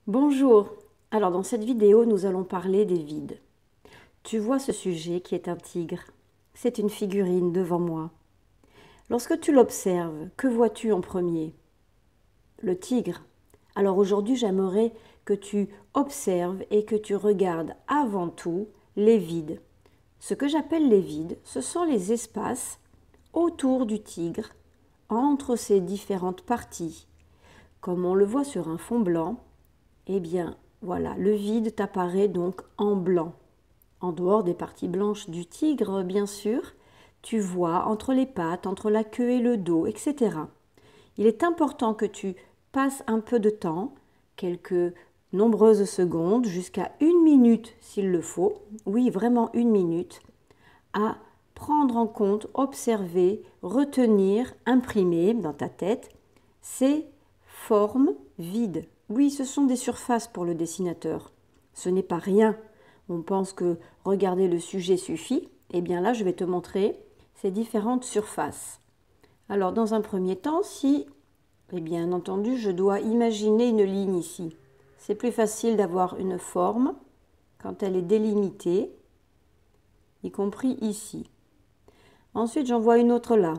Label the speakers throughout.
Speaker 1: Bonjour, alors dans cette vidéo nous allons parler des vides. Tu vois ce sujet qui est un tigre, c'est une figurine devant moi. Lorsque tu l'observes, que vois-tu en premier? Le tigre. Alors aujourd'hui j'aimerais que tu observes et que tu regardes avant tout les vides. Ce que j'appelle les vides, ce sont les espaces autour du tigre, entre ses différentes parties. Comme on le voit sur un fond blanc, eh bien, voilà, le vide t'apparaît donc en blanc. En dehors des parties blanches du tigre, bien sûr, tu vois entre les pattes, entre la queue et le dos, etc. Il est important que tu passes un peu de temps, quelques nombreuses secondes, jusqu'à 1 minute s'il le faut, oui, vraiment 1 minute, à prendre en compte, observer, retenir, imprimer dans ta tête ces formes vides. Oui, ce sont des surfaces pour le dessinateur. Ce n'est pas rien. On pense que regarder le sujet suffit. Eh bien là, je vais te montrer ces différentes surfaces. Alors, dans un premier temps, si, bien entendu, je dois imaginer une ligne ici. C'est plus facile d'avoir une forme quand elle est délimitée, y compris ici. Ensuite, j'en vois une autre là.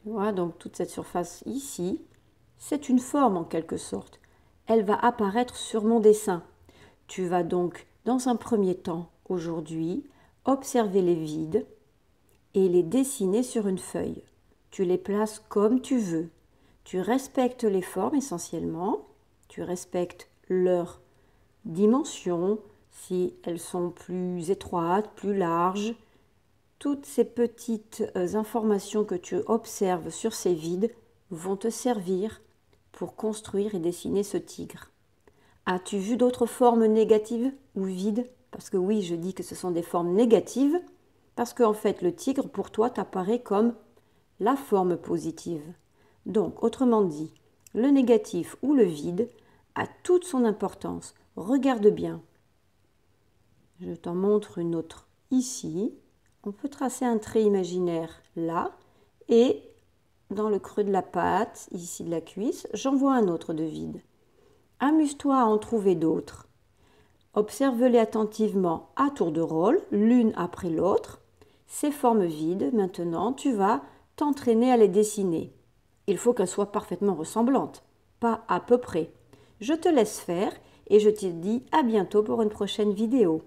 Speaker 1: Tu vois, donc toute cette surface ici, c'est une forme en quelque sorte. Elle va apparaître sur mon dessin. Tu vas donc, dans un premier temps, aujourd'hui, observer les vides et les dessiner sur une feuille. Tu les places comme tu veux. Tu respectes les formes essentiellement. Tu respectes leurs dimensions, si elles sont plus étroites, plus larges. Toutes ces petites informations que tu observes sur ces vides vont te servir pour construire et dessiner ce tigre. As-tu vu d'autres formes négatives ou vides? Parce que oui, je dis que ce sont des formes négatives, parce qu'en fait, le tigre, pour toi, t'apparaît comme la forme positive. Donc, autrement dit, le négatif ou le vide a toute son importance. Regarde bien. Je t'en montre une autre ici. On peut tracer un trait imaginaire là et dans le creux de la patte, ici de la cuisse, j'en vois un autre de vide. Amuse-toi à en trouver d'autres. Observe-les attentivement à tour de rôle, l'une après l'autre. Ces formes vides, maintenant, tu vas t'entraîner à les dessiner. Il faut qu'elles soient parfaitement ressemblantes, pas à peu près. Je te laisse faire et je te dis à bientôt pour une prochaine vidéo.